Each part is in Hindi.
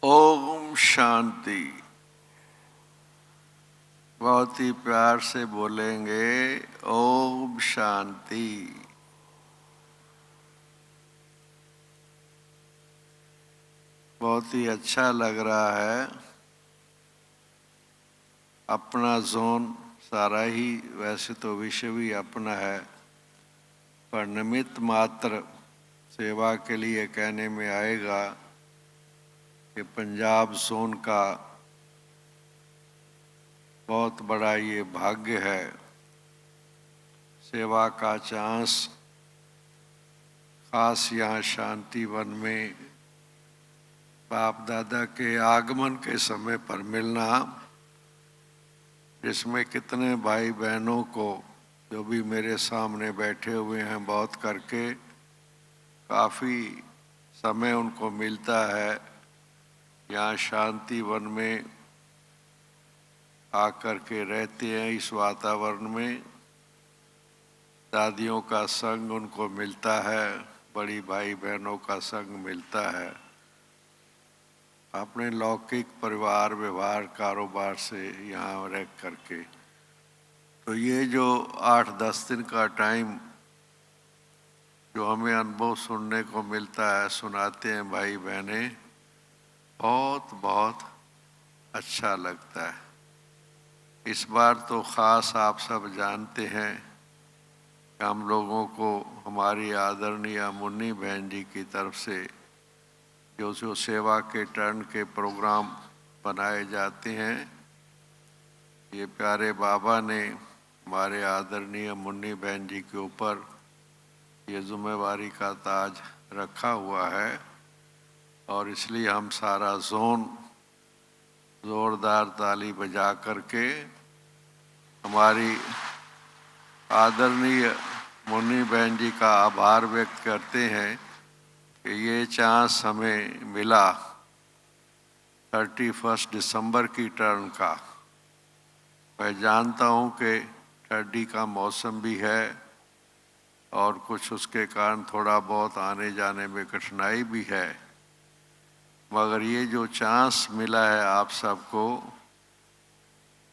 ओम शांति। बहुत ही प्यार से बोलेंगे ओम शांति। बहुत ही अच्छा लग रहा है। अपना जोन सारा ही, वैसे तो विषय भी अपना है, पर निमित्त मात्र सेवा के लिए कहने में आएगा कि पंजाब जोन का बहुत बड़ा ये भाग्य है। सेवा का चांस खास यहाँ शांति वन में बाप दादा के आगमन के समय पर मिलना, जिसमें कितने भाई बहनों को जो भी मेरे सामने बैठे हुए हैं बहुत करके काफ़ी समय उनको मिलता है यहाँ शांति वन में आकर के रहते हैं। इस वातावरण में दादियों का संग उनको मिलता है, बड़ी भाई बहनों का संग मिलता है, अपने लौकिक परिवार व्यवहार कारोबार से यहाँ रह करके। तो ये जो 8-10 दिन का टाइम जो हमें अनुभव सुनने को मिलता है, सुनाते हैं भाई बहने, बहुत बहुत अच्छा लगता है। इस बार तो ख़ास आप सब जानते हैं कि हम लोगों को हमारी आदरणीय मुन्नी बहन जी की तरफ से जो सेवा के टर्न के प्रोग्राम बनाए जाते हैं, ये प्यारे बाबा ने हमारे आदरणीय मुन्नी बहन जी के ऊपर ये जिम्मेवारी का ताज रखा हुआ है और इसलिए हम सारा जोन ज़ोरदार ताली बजा करके हमारी आदरणीय मुन्नी बहन जी का आभार व्यक्त करते हैं कि ये चांस हमें मिला 31 दिसंबर की टर्न का। मैं जानता हूँ कि ठंडी का मौसम भी है और कुछ उसके कारण थोड़ा बहुत आने जाने में कठिनाई भी है, मगर ये जो चांस मिला है आप सबको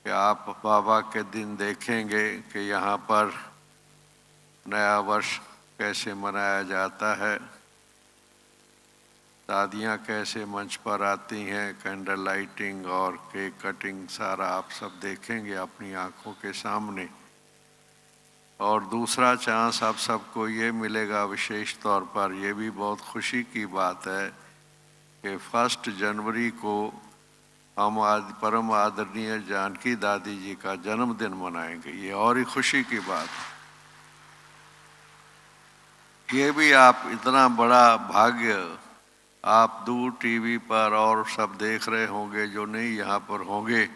कि आप बाबा के दिन देखेंगे कि यहाँ पर नया वर्ष कैसे मनाया जाता है, दादियाँ कैसे मंच पर आती हैं, कैंडल लाइटिंग और केक कटिंग सारा आप सब देखेंगे अपनी आंखों के सामने। और दूसरा चांस आप सबको ये मिलेगा विशेष तौर पर, ये भी बहुत खुशी की बात है कि 1 जनवरी को हम आज परम आदरणीय जानकी दादी जी का जन्मदिन मनाएंगे। ये और ही खुशी की बात है। ये भी आप इतना बड़ा भाग्य आप दूर टीवी पर और सब देख रहे होंगे जो नहीं यहाँ पर होंगे,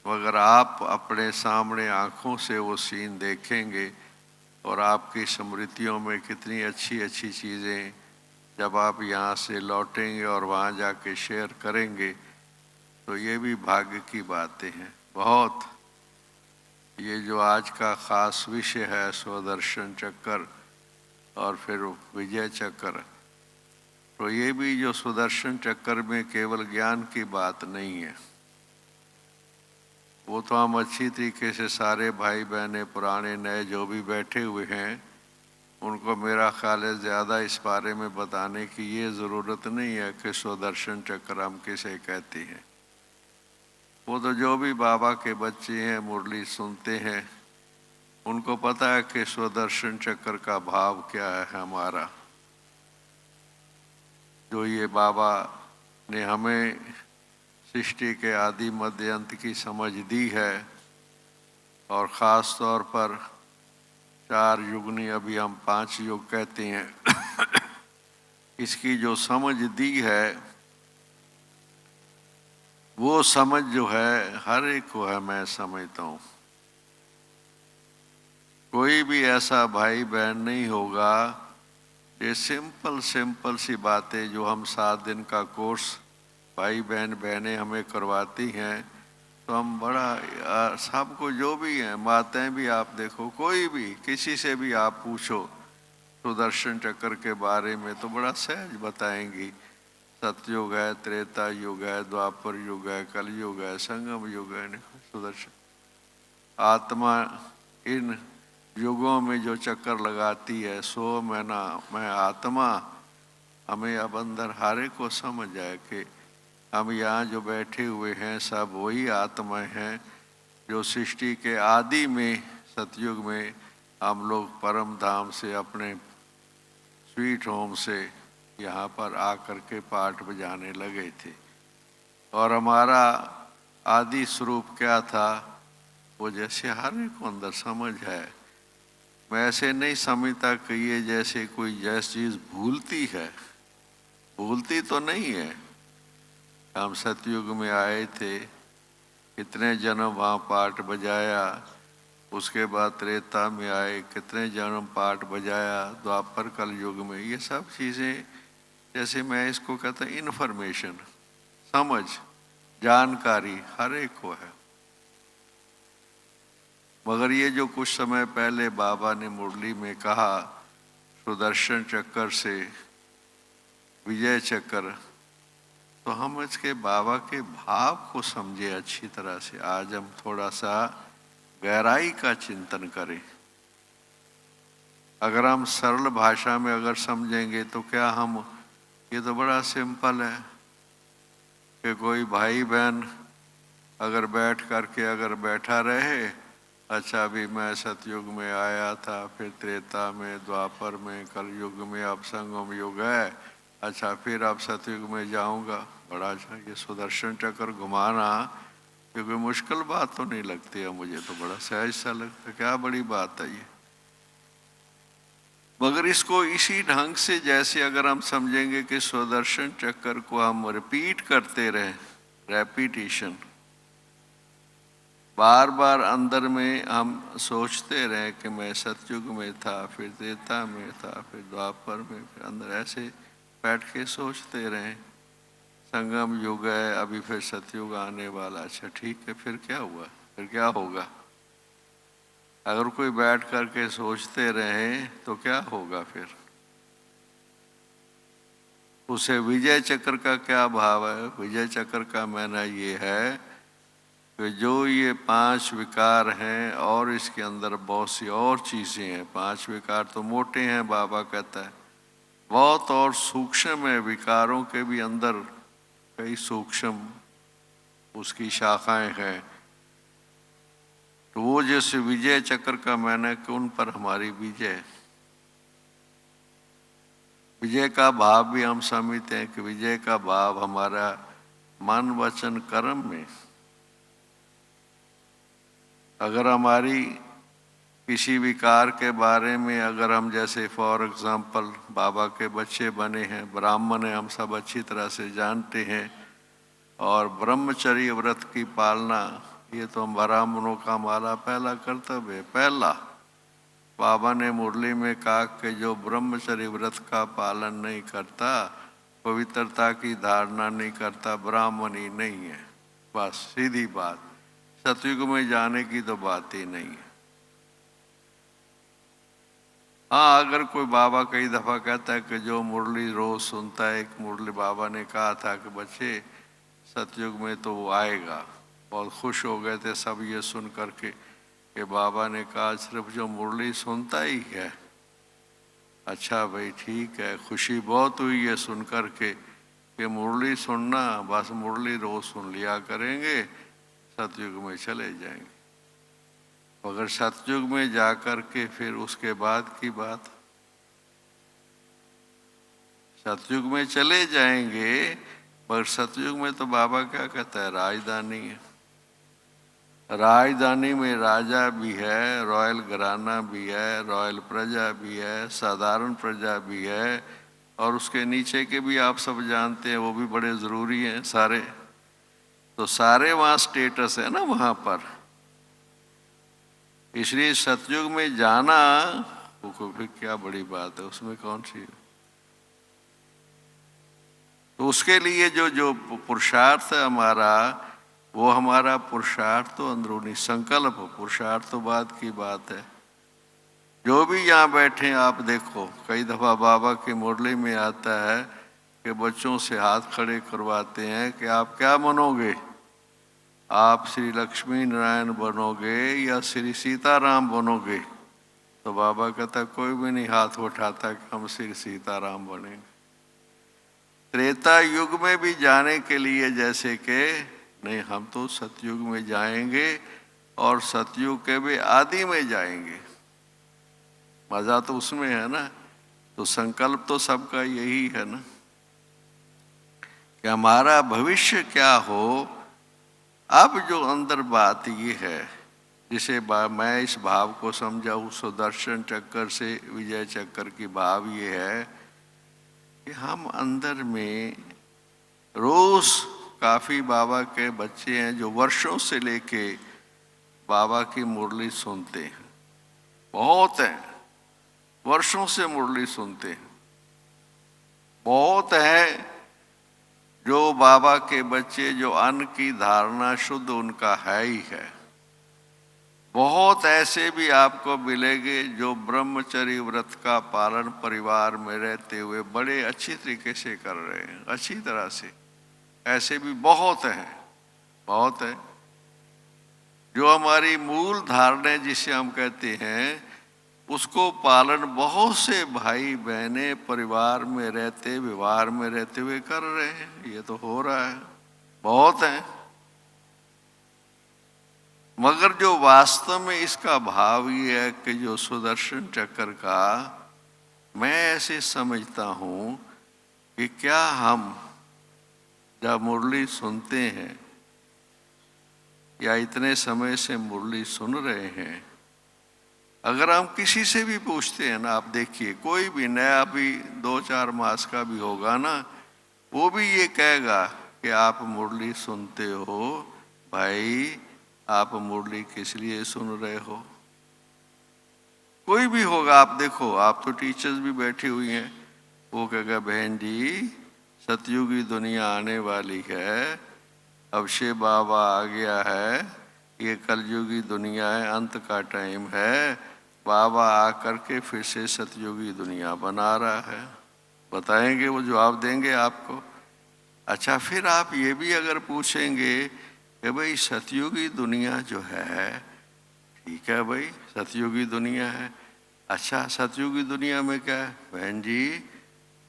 मगर आप अपने सामने आँखों से वो सीन देखेंगे और आपकी स्मृतियों में कितनी अच्छी अच्छी चीज़ें जब आप यहाँ से लौटेंगे और वहाँ जाके शेयर करेंगे, तो ये भी भाग्य की बातें हैं बहुत। ये जो आज का ख़ास विषय है स्वदर्शन चक्र और फिर विजय चक्र, तो ये भी जो सुदर्शन चक्र में केवल ज्ञान की बात नहीं है, वो तो हम अच्छी तरीके से सारे भाई बहने पुराने नए जो भी बैठे हुए हैं उनको मेरा ख्याल है ज़्यादा इस बारे में बताने की ये ज़रूरत नहीं है कि सुदर्शन चक्र हम किसे कहते हैं। वो तो जो भी बाबा के बच्चे हैं मुरली सुनते हैं उनको पता है कि सुदर्शन चक्र का भाव क्या है हमारा, जो ये बाबा ने हमें सृष्टि के आदि मध्य अंत की समझ दी है और ख़ास तौर पर 4 युगनी, अभी हम 5 युग कहते हैं, इसकी जो समझ दी है वो समझ जो है हर एक को है। मैं समझता हूँ कोई भी ऐसा भाई बहन नहीं होगा, ये सिंपल सी बातें जो हम 7 दिन का कोर्स भाई बहनें हमें करवाती हैं, तो हम बड़ा सबको जो भी हैं माताएं भी आप देखो, कोई भी किसी से भी आप पूछो सुदर्शन चक्र के बारे में तो बड़ा सहज बताएंगी। सतयुग है, त्रेता युग है, द्वापर युग है, कलयुग है, संगम युग है। सुदर्शन आत्मा इन युगों में जो चक्कर लगाती है, सो मैं आत्मा। हमें अब अंदर हारे को समझ आए कि हम यहाँ जो बैठे हुए हैं सब वही आत्मा हैं जो सृष्टि के आदि में सतयुग में हम लोग परम धाम से अपने स्वीट होम से यहाँ पर आकर के पाठ बजाने लगे थे। और हमारा आदि स्वरूप क्या था, वो जैसे हर एक को अंदर समझ है। मैं ऐसे नहीं समझता कि ये जैसे कोई जैसी चीज़ भूलती है, भूलती तो नहीं है। हम सतयुग में आए थे, कितने जन्म वहाँ पाठ बजाया, उसके बाद त्रेता में आए, कितने जन्म पाठ बजाया, द्वापर कल युग में। ये सब चीज़ें जैसे मैं इसको कहता हूँ इन्फॉर्मेशन, समझ, जानकारी हर एक को है। मगर ये जो कुछ समय पहले बाबा ने मुरली में कहा, सुदर्शन चक्कर से विजय चक्कर, तो हम इसके बाबा के भाव को समझे अच्छी तरह से। आज हम थोड़ा सा गहराई का चिंतन करें। अगर हम सरल भाषा में अगर समझेंगे तो क्या हम, ये तो बड़ा सिंपल है कि कोई भाई बहन अगर बैठ करके अगर बैठा रहे, अच्छा अभी मैं सतयुग में आया था, फिर त्रेता में, द्वापर में, कलयुग में, अब संगम युग है, अच्छा फिर अब सतयुग में जाऊंगा। बड़ा अच्छा, ये सुदर्शन चक्कर घुमाना ये कोई मुश्किल बात तो नहीं लगती है, मुझे तो बड़ा सहज सा लगता है, क्या बड़ी बात है ये। मगर इसको इसी ढंग से जैसे अगर हम समझेंगे कि सुदर्शन चक्कर को हम रिपीट करते रहें, रेपिटेशन, बार बार अंदर में हम सोचते रहें कि मैं सतयुग में था, फिर त्रेता में था, फिर द्वापर में, फिर अंदर ऐसे बैठ के सोचते रहें, संगम युग है, अभी फिर सतयुग आने वाला। अच्छा ठीक है, फिर क्या हुआ, फिर क्या होगा? अगर कोई बैठ करके सोचते रहे तो क्या होगा फिर? उसे विजय चक्र का क्या भाव है? विजय चक्र का मायना ये है कि जो ये 5 विकार हैं और इसके अंदर बहुत सी और चीज़ें हैं। 5 विकार तो मोटे हैं, बाबा कहता है, बहुत और सूक्ष्म है। विकारों के भी अंदर कई सूक्ष्म उसकी शाखाएं हैं। तो वो जैसे विजय चक्र का मायना कि उन पर हमारी विजय, विजय का भाव भी हम समझते हैं कि विजय का भाव हमारा मन वचन कर्म में। अगर हमारी किसी विकार के बारे में अगर हम जैसे फॉर एग्जांपल बाबा के बच्चे बने हैं, ब्राह्मण हैं, हम सब अच्छी तरह से जानते हैं, और ब्रह्मचर्य व्रत की पालना ये तो हम ब्राह्मणों का हमारा पहला कर्तव्य है। पहला बाबा ने मुरली में कहा कि जो ब्रह्मचर्य व्रत का पालन नहीं करता, पवित्रता की धारणा नहीं करता, ब्राह्मण ही नहीं है। बस सीधी बात, सतयुग में जाने की तो बात ही नहीं है। हाँ, अगर कोई बाबा कई दफ़ा कहता है कि जो मुरली रोज़ सुनता है, एक मुरली बाबा ने कहा था कि बच्चे सतयुग में तो वो आएगा। बहुत खुश हो गए थे सब ये सुन करके कि बाबा ने कहा सिर्फ जो मुरली सुनता ही है। अच्छा भाई ठीक है, खुशी बहुत हुई है सुन कर के कि मुरली सुनना, बस मुरली रोज़ सुन लिया करेंगे, सतयुग में चले जाएंगे। अगर सतयुग में जा कर के फिर उसके बाद की बात, सतयुग में चले जाएंगे, पर सतयुग में तो बाबा क्या कहता है, राजधानी है। राजधानी में राजा भी है, रॉयल घराना भी है, रॉयल प्रजा भी है, साधारण प्रजा भी है, और उसके नीचे के भी आप सब जानते हैं, वो भी बड़े ज़रूरी हैं सारे। तो सारे वहाँ स्टेटस है ना वहाँ पर। इसलिए सतयुग में जाना वो फिर क्या बड़ी बात है, उसमें कौन सी। तो उसके लिए जो जो पुरुषार्थ है हमारा, वो हमारा पुरुषार्थ तो अंदरूनी संकल्प, पुरुषार्थ तो बात की बात है। जो भी यहाँ बैठे आप देखो, कई दफ़ा बाबा की मुरली में आता है कि बच्चों से हाथ खड़े करवाते हैं कि आप क्या बनोगे, आप श्री लक्ष्मी नारायण बनोगे या श्री सीताराम बनोगे। तो बाबा कहता कोई भी नहीं हाथ उठाता कि हम श्री सीताराम बनेंगे। त्रेता युग में भी जाने के लिए जैसे कि नहीं, हम तो सतयुग में जाएंगे और सतयुग के भी आदि में जाएंगे। मजा तो उसमें है ना। तो संकल्प तो सबका यही है ना कि हमारा भविष्य क्या हो। अब जो अंदर बात ये है, जिसे मैं इस भाव को समझा हूँ सुदर्शन चक्कर से विजय चक्कर की भाव ये है कि हम अंदर में रोज काफी बाबा के बच्चे हैं जो वर्षों से लेके बाबा की मुरली सुनते हैं, बहुत हैं, वर्षों से मुरली सुनते हैं। बहुत हैं जो बाबा के बच्चे जो अन्न की धारणा शुद्ध उनका है ही है। बहुत ऐसे भी आपको मिलेंगे जो ब्रह्मचर्य व्रत का पालन परिवार में रहते हुए बड़े अच्छी तरीके से कर रहे हैं, अच्छी तरह से। ऐसे भी बहुत हैं, बहुत है। जो हमारी मूल धारणा जिसे हम कहते हैं उसको पालन बहुत से भाई बहने परिवार में रहते व्यवहार में रहते हुए कर रहे हैं। ये तो हो रहा है, बहुत है। मगर जो वास्तव में इसका भाव ये है कि जो सुदर्शन चक्र का मैं ऐसे समझता हूँ कि क्या हम जब मुरली सुनते हैं या इतने समय से मुरली सुन रहे हैं, अगर हम किसी से भी पूछते हैं ना, आप देखिए कोई भी नया भी 2-4 मास का भी होगा ना, वो भी ये कहेगा कि आप मुरली सुनते हो भाई, आप मुरली किस लिए सुन रहे हो। कोई भी होगा, आप देखो, आप तो टीचर्स भी बैठी हुई हैं, वो कहेगा बहन जी सतयुगी दुनिया आने वाली है, अब से बाबा आ गया है, ये कलयुगी दुनिया है, अंत का टाइम है, बाबा आकर के फिर से सतयुगी दुनिया बना रहा है। बताएंगे, वो जवाब देंगे आपको। अच्छा, फिर आप ये भी अगर पूछेंगे कि भाई सतयुगी दुनिया जो है, ठीक है भाई सतयुगी दुनिया है, अच्छा सतयुगी दुनिया में क्या है बहन जी,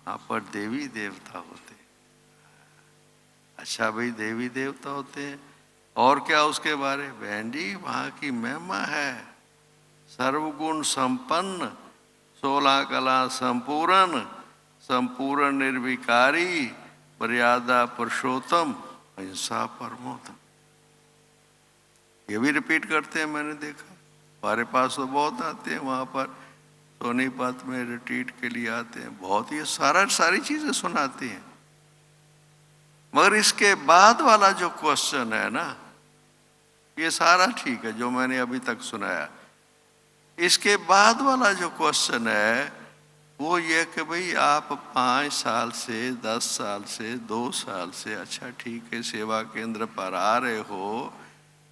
वहाँ पर देवी देवता होते हैं। अच्छा भाई देवी देवता होते हैं, और क्या उसके बारे, बहन जी वहाँ की महिमा है, सर्वगुण संपन्न, 16 कला संपूर्ण, संपूर्ण निर्विकारी, मर्यादा पुरुषोत्तम, अहिंसा परमोत्तम। ये भी रिपीट करते हैं, मैंने देखा। हमारे पास तो बहुत आते हैं, वहाँ पर सोनीपत में रिट्रीट के लिए आते हैं, बहुत ही सारी चीजें सुनाती हैं। मगर इसके बाद वाला जो क्वेश्चन है ना, ये सारा ठीक है जो मैंने अभी तक सुनाया। इसके बाद वाला जो क्वेश्चन है वो ये कि भाई आप 5 साल से 10 साल से 2 साल से, अच्छा ठीक है, सेवा केंद्र पर आ रहे हो,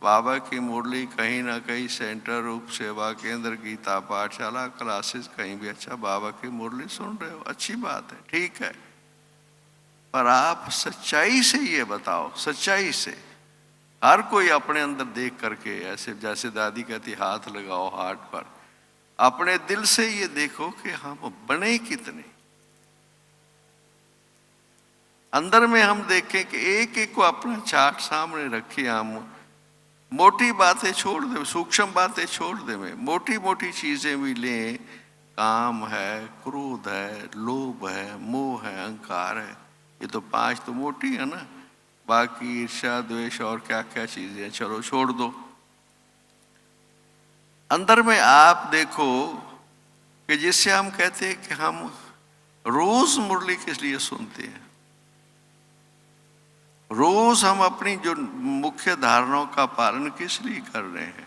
बाबा की मुरली कहीं ना कहीं सेंटर रूप सेवा केंद्र, गीता पाठशाला क्लासेस कहीं भी, अच्छा बाबा की मुरली सुन रहे हो, अच्छी बात है, ठीक है। पर आप सच्चाई से ये बताओ, सच्चाई से, हर कोई अपने अंदर देख करके, ऐसे जैसे दादी कहती हाथ लगाओ हार्ट पर, अपने दिल से ये देखो कि हम बने कितने। अंदर में हम देखें कि एक एक को अपना चार्ट सामने रखिए, हम मोटी बातें छोड़ दे, सूक्ष्म बातें छोड़ दे, में मोटी मोटी चीजें भी लें, काम है, क्रोध है, लोभ है, मोह है, अहंकार है, ये तो 5 तो मोटी है ना, बाकी ईर्ष्या द्वेष और क्या क्या चीजें, चलो छोड़ दो। अंदर में आप देखो कि जिससे हम कहते हैं कि हम रोज मुरली किस लिए सुनते हैं, रोज हम अपनी जो मुख्य धारणाओं का पालन किस लिए कर रहे हैं।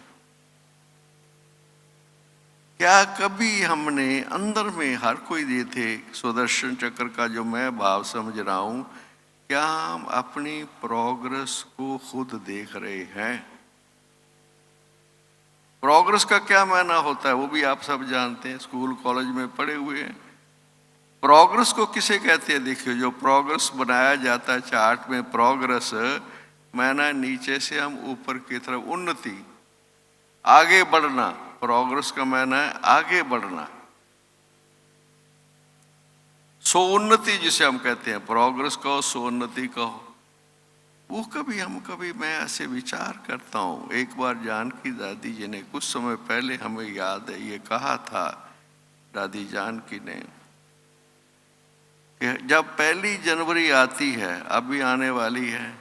क्या कभी हमने अंदर में, हर कोई ये थे सुदर्शन चक्र का जो मैं भाव समझ रहा हूं, क्या हम अपनी प्रोग्रेस को खुद देख रहे हैं। प्रोग्रेस का क्या मायना होता है वो भी आप सब जानते हैं, स्कूल कॉलेज में पढ़े हुए हैं। प्रोग्रेस को किसे कहते हैं? देखिए, जो प्रोग्रेस बनाया जाता है चार्ट में, प्रोग्रेस माना नीचे से हम ऊपर की तरफ उन्नति, आगे बढ़ना। प्रोग्रेस का माना है आगे बढ़ना, सोन्नति जिसे हम कहते हैं। प्रोग्रेस कहो, सोन्नति कहो, वो कभी मैं ऐसे विचार करता हूँ। एक बार जानकी दादी जी ने कुछ समय पहले, हमें याद है, ये कहा था दादी जानकी ने कि जब 1 जनवरी आती है, अभी आने वाली है,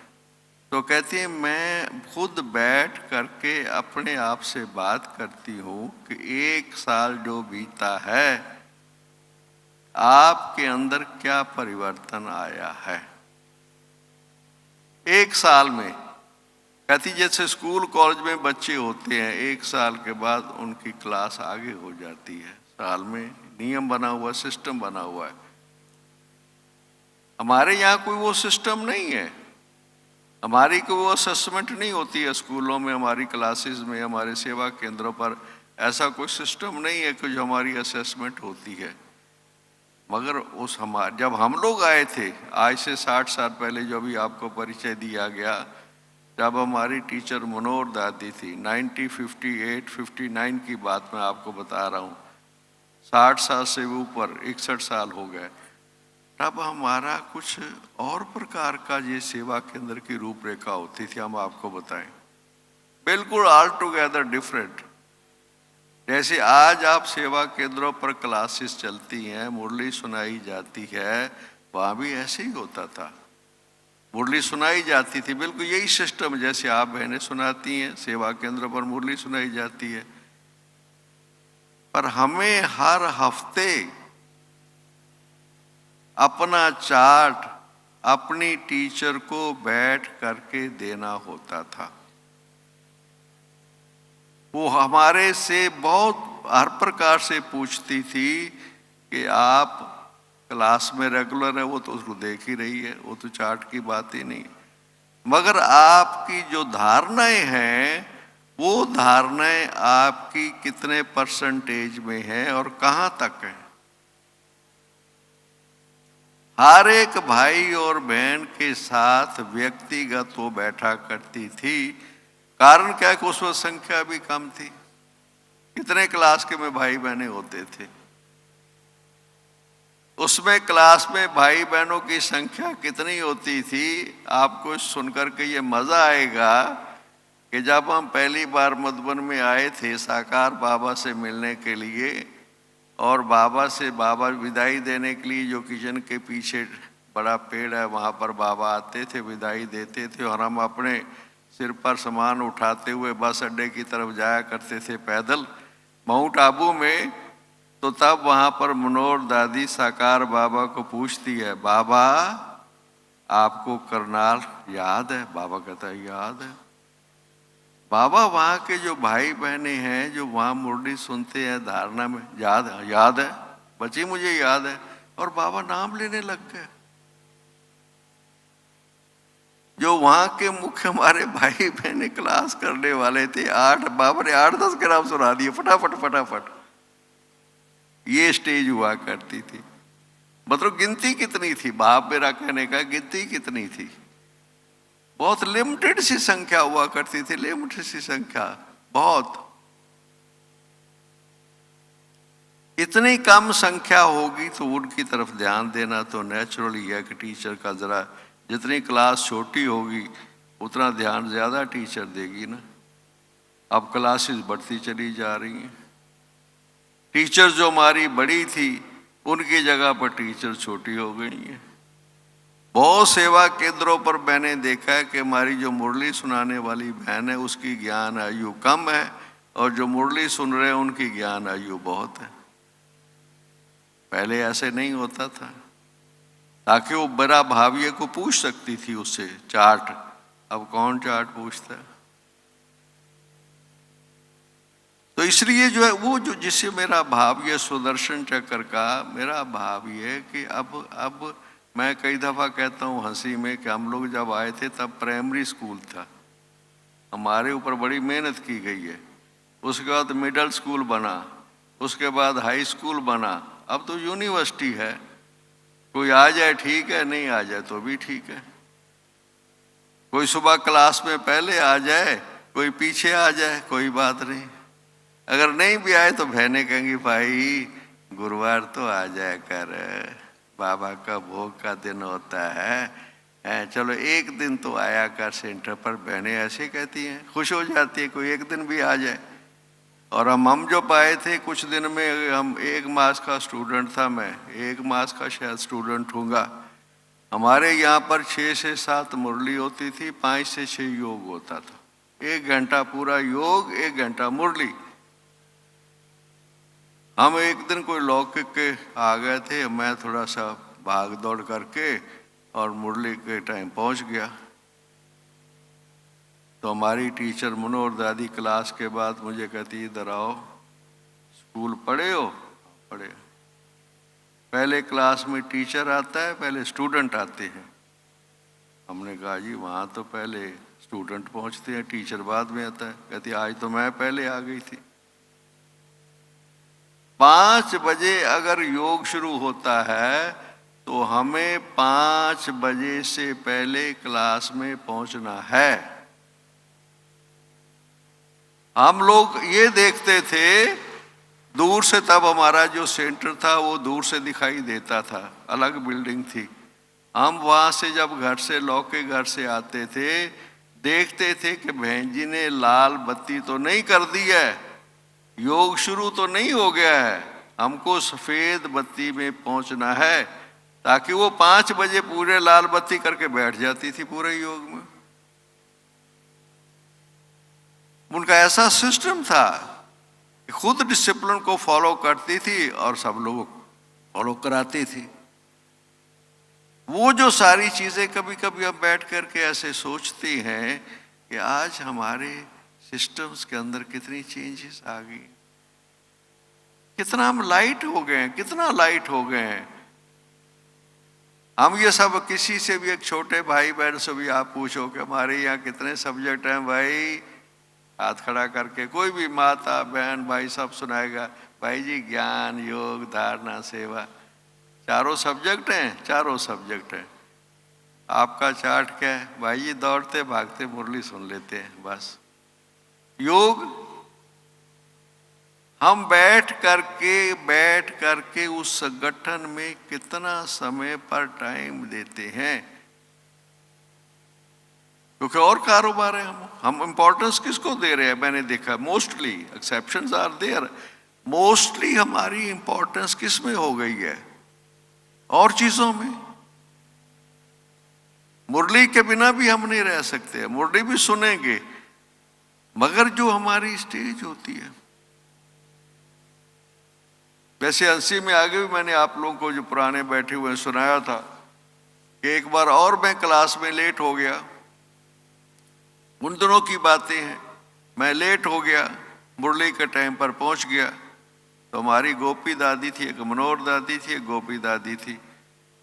तो कहती है मैं खुद बैठ करके अपने आप से बात करती हूँ कि 1 साल जो बीता है आपके अंदर क्या परिवर्तन आया है 1 साल में। कहती जैसे स्कूल कॉलेज में बच्चे होते हैं, 1 साल के बाद उनकी क्लास आगे हो जाती है। साल में नियम बना हुआ, सिस्टम बना हुआ है। हमारे यहाँ कोई वो सिस्टम नहीं है। हमारी कोई वो असेसमेंट नहीं होती है स्कूलों में, हमारी क्लासेस में, हमारे सेवा केंद्रों पर ऐसा कोई सिस्टम नहीं है कि जो हमारी असेसमेंट होती है। मगर जब हम लोग आए थे, आज से 60 साल पहले, जो भी आपको परिचय दिया गया, जब हमारी टीचर मनोहर दादी थी, 1958-59 की बात मैं आपको बता रहा हूँ, 60 साल से ऊपर 61 साल हो गए। तब हमारा कुछ और प्रकार का ये सेवा केंद्र की रूपरेखा होती थी, हम आपको बताएं, बिल्कुल ऑल टुगेदर डिफरेंट। जैसे आज आप सेवा केंद्रों पर क्लासेस चलती हैं, मुरली सुनाई जाती है, वहाँ भी ऐसे ही होता था। मुरली सुनाई जाती थी, बिल्कुल यही सिस्टम जैसे आप बहनें सुनाती हैं, सेवा केंद्र पर मुरली सुनाई जाती है। पर हमें हर हफ्ते अपना चार्ट अपनी टीचर को बैठ करके देना होता था। वो हमारे से बहुत हर प्रकार से पूछती थी कि आप क्लास में रेगुलर है, वो तो उसको देख ही रही है, वो तो चार्ट की बात ही नहीं। मगर आपकी जो धारणाएं हैं, वो धारणाएं आपकी कितने परसेंटेज में हैं और कहाँ तक हैं। हर एक भाई और बहन के साथ व्यक्तिगत वो बैठा करती थी। कारण क्या है कि उस वक्त संख्या भी कम थी। कितने क्लास के में भाई बहनें होते थे? उसमें क्लास में भाई बहनों की संख्या कितनी होती थी? आपको सुनकर के ये मजा आएगा कि जब हम पहली बार मधुबन में आए थे साकार बाबा से मिलने के लिए, और बाबा विदाई देने के लिए जो किचन के पीछे बड़ा पेड़ है वहाँ पर बाबा आते थे, विदाई देते थे, और हम अपने सिर पर सामान उठाते हुए बस अड्डे की तरफ जाया करते थे पैदल माउंट आबू में। तो तब वहाँ पर मनोहर दादी साकार बाबा को पूछती है, बाबा आपको करनाल याद है? बाबा कहता है याद है। बाबा वहाँ के जो भाई बहनें हैं जो वहाँ मुरली सुनते हैं धारणा में, याद है बच्ची, मुझे याद है। और बाबा नाम लेने लग गए। जो वहाँ के मुख्य हमारे भाई बहने क्लास करने वाले थे, बाबा ने 8-10 के नाम सुना दिए फटाफट। ये स्टेज हुआ करती थी। मतलब गिनती कितनी थी, बाप मेरा कहने का गिनती कितनी थी, बहुत लिमिटेड सी संख्या हुआ करती थी, लिमिटेड सी संख्या बहुत। इतनी कम संख्या होगी तो उनकी तरफ ध्यान देना तो नेचुरली है कि टीचर का जरा, जितनी क्लास छोटी होगी उतना ध्यान ज्यादा टीचर देगी ना। अब क्लासेस बढ़ती चली जा रही हैं। टीचर जो हमारी बड़ी थी उनकी जगह पर टीचर छोटी हो गई है। बहुत सेवा केंद्रों पर मैंने देखा है कि हमारी जो मुरली सुनाने वाली बहन है उसकी ज्ञान आयु कम है, और जो मुरली सुन रहे हैं उनकी ज्ञान आयु बहुत है। पहले ऐसे नहीं होता था, ताकि वो बड़ा भाविये को पूछ सकती थी उससे चार्ट। अब कौन चार्ट पूछता है? तो इसलिए जो है वो जो जिससे मेरा भाव ये सुदर्शन चक्र का मेरा भाव ये कि अब मैं कई दफ़ा कहता हूँ हंसी में कि हम लोग जब आए थे तब प्राइमरी स्कूल था, हमारे ऊपर बड़ी मेहनत की गई है। उसके बाद मिडिल स्कूल बना, उसके बाद हाई स्कूल बना, अब तो यूनिवर्सिटी है। कोई आ जाए ठीक है, नहीं आ जाए तो भी ठीक है। कोई सुबह क्लास में पहले आ जाए, कोई पीछे आ जाए, कोई बात नहीं। अगर नहीं भी आए तो बहनें कहेंगी भाई गुरुवार तो आ जाया कर, बाबा का भोग का दिन होता है, चलो एक दिन तो आया कर सेंटर पर। बहनें ऐसे कहती हैं, खुश हो जाती है कोई एक दिन भी आ जाए। और हम जो पाए थे कुछ दिन में, हम 1 मास का स्टूडेंट था, मैं 1 मास का शायद स्टूडेंट हूँगा। हमारे यहाँ पर 6 से 7 मुरली होती थी, 5 से 6 योग होता था। 1 घंटा पूरा योग, 1 घंटा मुरली। हम एक दिन कोई लौकिक के आ गए थे, मैं थोड़ा सा भाग दौड़ करके और मुरली के टाइम पहुंच गया। तो हमारी टीचर मनोहर दादी क्लास के बाद मुझे कहती इधर आओ, स्कूल पढ़े हो? पढ़े। पहले क्लास में टीचर आता है, पहले स्टूडेंट आते हैं। हमने कहा जी वहाँ तो पहले स्टूडेंट पहुँचते हैं, टीचर बाद में आता है। कहती आज तो मैं पहले आ गई थी। 5 बजे अगर योग शुरू होता है तो हमें 5 बजे से पहले क्लास में पहुंचना है। हम लोग ये देखते थे दूर से, तब हमारा जो सेंटर था वो दूर से दिखाई देता था, अलग बिल्डिंग थी। हम वहाँ से जब घर से लौके घर से आते थे, देखते थे कि बहन जी ने लाल बत्ती तो नहीं कर दी है, योग शुरू तो नहीं हो गया है, हमको सफेद बत्ती में पहुंचना है। ताकि वो 5 बजे पूरे लाल बत्ती करके बैठ जाती थी पूरे योग में। उनका ऐसा सिस्टम था कि खुद डिसिप्लिन को फॉलो करती थी और सब लोग फॉलो कराती थी। वो जो सारी चीजें कभी कभी हम बैठ करके ऐसे सोचती हैं कि आज हमारे सिस्टम्स के अंदर कितनी चेंजेस आ गई, कितना हम लाइट हो गए हैं, कितना लाइट हो गए हैं। हम ये सब किसी से भी, एक छोटे भाई बहन से भी आप पूछो कि हमारे यहाँ कितने सब्जेक्ट हैं भाई, हाथ खड़ा करके कोई भी माता बहन भाई सब सुनाएगा, भाई जी ज्ञान योग धारणा सेवा, चारों सब्जेक्ट हैं, चारों सब्जेक्ट हैं। आपका चार्ट क्या है? भाई जी दौड़ते भागते मुरली सुन लेते हैं बस। योग हम बैठ करके उस संगठन में कितना समय पर टाइम देते हैं, क्योंकि और कारोबार है। हम इम्पोर्टेंस किसको दे रहे हैं? मैंने देखा mostly, exceptions are there, mostly हमारी इम्पोर्टेंस किस में हो गई है? और चीजों में। मुरली के बिना भी हम नहीं रह सकते, मुरली भी सुनेंगे, मगर जो हमारी स्टेज होती है, वैसे 80 में आगे भी मैंने आप लोगों को जो पुराने बैठे हुए सुनाया था कि एक बार और मैं क्लास में लेट हो गया। उन दिनों की बातें हैं, मैं लेट हो गया, मुरली के टाइम पर पहुंच गया। तो हमारी गोपी दादी थी, एक मनोहर दादी थी, एक गोपी दादी थी।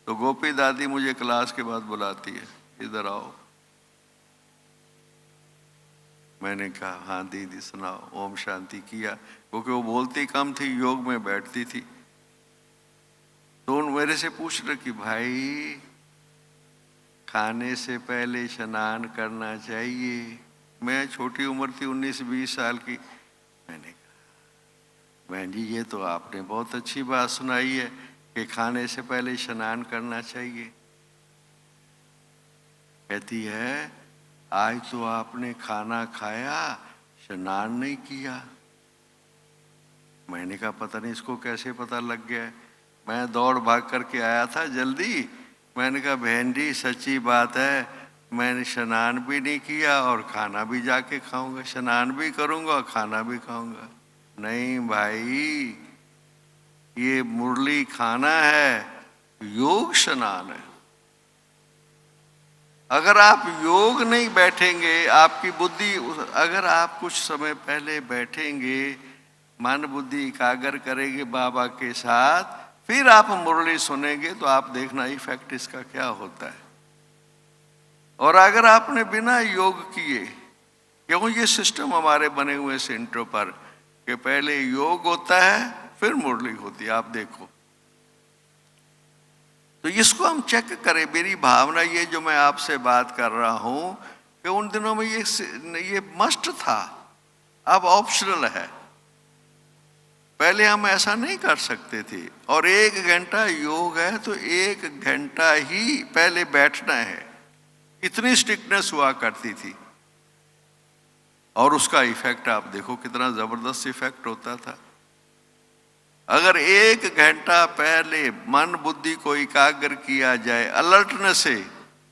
तो गोपी दादी मुझे क्लास के बाद बुलाती है, इधर आओ। मैंने कहा हाँ दीदी सुनाओ। ओम शांति किया, क्योंकि वो बोलती कम थी, योग में बैठती थी। तो उन मेरे से पूछ रहे कि भाई खाने से पहले स्नान करना चाहिए। मैं छोटी उम्र थी, 19-20 साल की। मैंने कहा बहन जी ये तो आपने बहुत अच्छी बात सुनाई है कि खाने से पहले स्नान करना चाहिए। कहती है आज तो आपने खाना खाया, स्नान नहीं किया। मैंने कहा पता नहीं इसको कैसे पता लग गया। मैं दौड़ भाग करके आया था जल्दी। मैंने कहा बहन जी सच्ची बात है, मैंने स्नान भी नहीं किया और खाना भी जाके खाऊंगा, स्नान भी करूंगा और खाना भी खाऊंगा। नहीं भाई, ये मुरली खाना है, योग स्नान है। अगर आप योग नहीं बैठेंगे, आपकी बुद्धि, अगर आप कुछ समय पहले बैठेंगे, मन बुद्धि एकाग्र करेंगे बाबा के साथ, फिर आप मुरली सुनेंगे तो आप देखना इफेक्ट इसका क्या होता है। और अगर आपने बिना योग किए, क्यों ये सिस्टम हमारे बने हुए सेंटरों पर कि पहले योग होता है फिर मुरली होती है, आप देखो। तो तो इसको हम चेक करें। मेरी भावना ये जो मैं आपसे बात कर रहा हूं कि उन दिनों में ये मस्ट था, अब ऑप्शनल है। पहले हम ऐसा नहीं कर सकते थे। और 1 घंटा योग है तो 1 घंटा ही पहले बैठना है, इतनी स्ट्रिक्टनेस हुआ करती थी। और उसका इफेक्ट आप देखो कितना जबरदस्त इफेक्ट होता था। अगर 1 घंटा पहले मन बुद्धि को एकाग्र किया जाए अलर्टनेस से,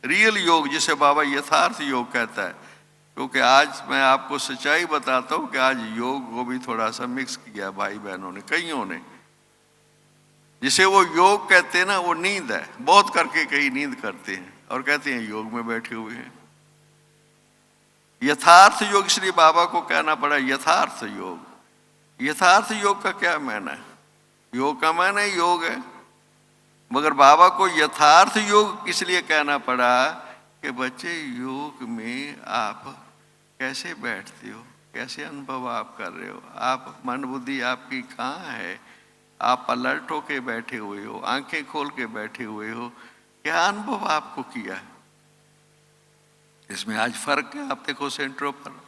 रियल योग जिसे बाबा यथार्थ योग कहता है, क्योंकि आज मैं आपको सच्चाई बताता हूँ कि आज योग को भी थोड़ा सा मिक्स किया भाई बहनों ने, कईयों ने। जिसे वो योग कहते हैं ना, वो नींद है। बहुत करके कई नींद करते हैं और कहते हैं योग में बैठे हुए हैं। यथार्थ योग, इसलिए बाबा को कहना पड़ा यथार्थ योग। यथार्थ योग का क्या मायना है? योग का मायना योग है, मगर बाबा को यथार्थ योग इसलिए कहना पड़ा कि बच्चे योग में आप कैसे बैठते हो, कैसे अनुभव आप कर रहे हो, आप मन बुद्धि आपकी कहाँ है, आप अलर्ट होके बैठे हुए हो, आंखें खोल के बैठे हुए हो, क्या अनुभव आपको किया है? इसमें आज फर्क है। आप देखो सेंटरों पर,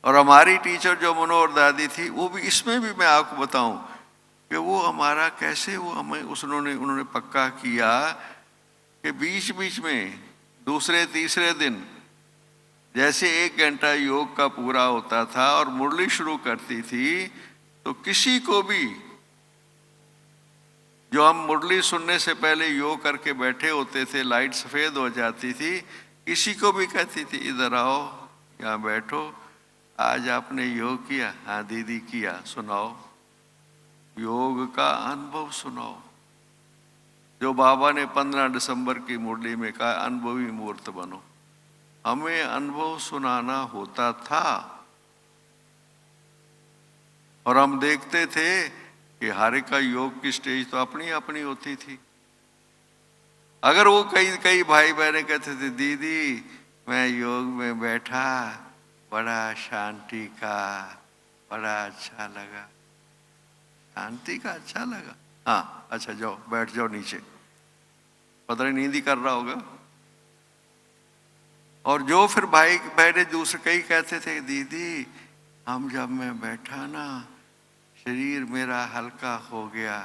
और हमारी टीचर जो मनोहर दादी थी, वो भी, इसमें भी मैं आपको बताऊं कि वो हमारा कैसे, वो हमें उन्होंने पक्का किया कि बीच बीच में दूसरे तीसरे दिन जैसे 1 घंटा योग का पूरा होता था और मुरली शुरू करती थी, तो किसी को भी, जो हम मुरली सुनने से पहले योग करके बैठे होते थे, लाइट सफ़ेद हो जाती थी, किसी को भी कहती थी इधर आओ, यहाँ बैठो, आज आपने योग किया? हाँ दीदी किया, सुनाओ योग का अनुभव सुनाओ। जो बाबा ने 15 दिसंबर की मुरली में कहा, अनुभवी मूर्त बनो। हमें अनुभव सुनाना होता था और हम देखते थे कि हर एक का योग की स्टेज तो अपनी अपनी होती थी। अगर वो कई भाई बहने कहते थे दीदी मैं योग में बैठा, बड़ा शांति का, बड़ा अच्छा लगा। शांति का अच्छा लगा? हाँ अच्छा जाओ बैठ जाओ नीचे, पता नहीं नींद ही कर रहा होगा। और जो फिर भाई बहने दूसरे कई कहते थे दीदी हम जब मैं बैठा ना, शरीर मेरा हल्का हो गया,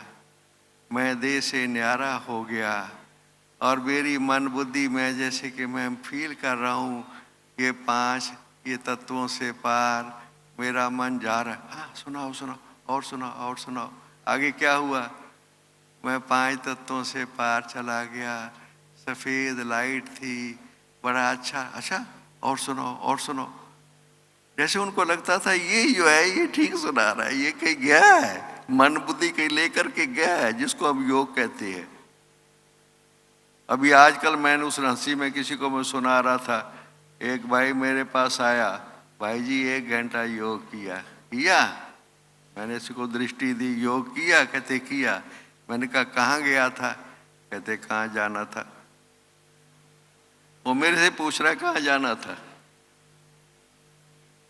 मैं देह से न्यारा हो गया, और मेरी मन बुद्धि में जैसे कि मैं फील कर रहा हूँ ये 5 ये तत्वों से पार मेरा मन जा रहा है। हाँ सुनाओ सुनाओ और सुनाओ और सुनाओ। आगे क्या हुआ? मैं 5 तत्वों से पार चला गया, सफ़ेद लाइट थी, बड़ा अच्छा और सुनाओ और सुनाओ। जैसे उनको लगता था ये जो है ये ठीक सुना रहा है, ये कहीं गया है, मन बुद्धि कहीं लेकर के गया है, जिसको हम योग कहते हैं। अभी आजकल मैंने उस हंसी में किसी को मैं सुना रहा था, एक भाई मेरे पास आया, भाई जी 1 घंटा योग किया। मैंने इसको दृष्टि दी, योग किया? कहते किया। मैंने कहा कहाँ गया था? कहते कहाँ जाना था। वो मेरे से पूछ रहा है कहाँ जाना था,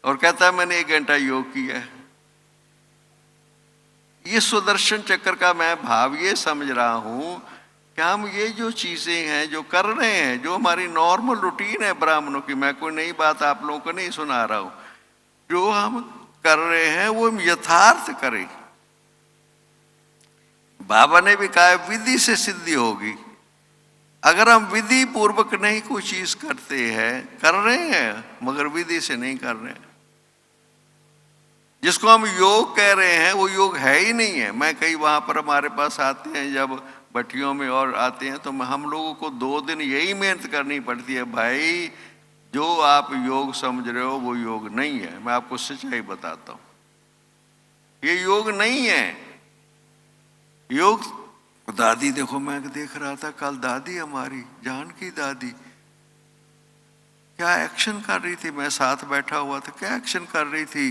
और कहता है मैंने 1 घंटा योग किया। ये सुदर्शन चक्र का मैं भाव ये समझ रहा हूं कि हम ये जो चीजें हैं जो कर रहे हैं, जो हमारी नॉर्मल रूटीन है ब्राह्मणों की, मैं कोई नई बात आप लोगों को नहीं सुना रहा हूं, जो हम कर रहे हैं वो हम यथार्थ करें। बाबा ने भी कहा विधि से सिद्धि होगी। अगर हम विधि पूर्वक नहीं कोई चीज करते हैं, कर रहे हैं मगर विधि से नहीं कर रहे हैं, जिसको हम योग कह रहे हैं वो योग है ही नहीं है। मैं कई वहां पर हमारे पास आते हैं जब भट्टियों में और आते हैं, तो हम लोगों को 2 दिन यही मेहनत करनी पड़ती है, भाई जो आप योग समझ रहे हो वो योग नहीं है। मैं आपको सच्चाई बताता हूं, ये योग नहीं है। योग दादी देखो, मैं देख रहा था कल दादी हमारी जानकी दादी क्या एक्शन कर रही थी, मैं साथ बैठा हुआ था, क्या एक्शन कर रही थी।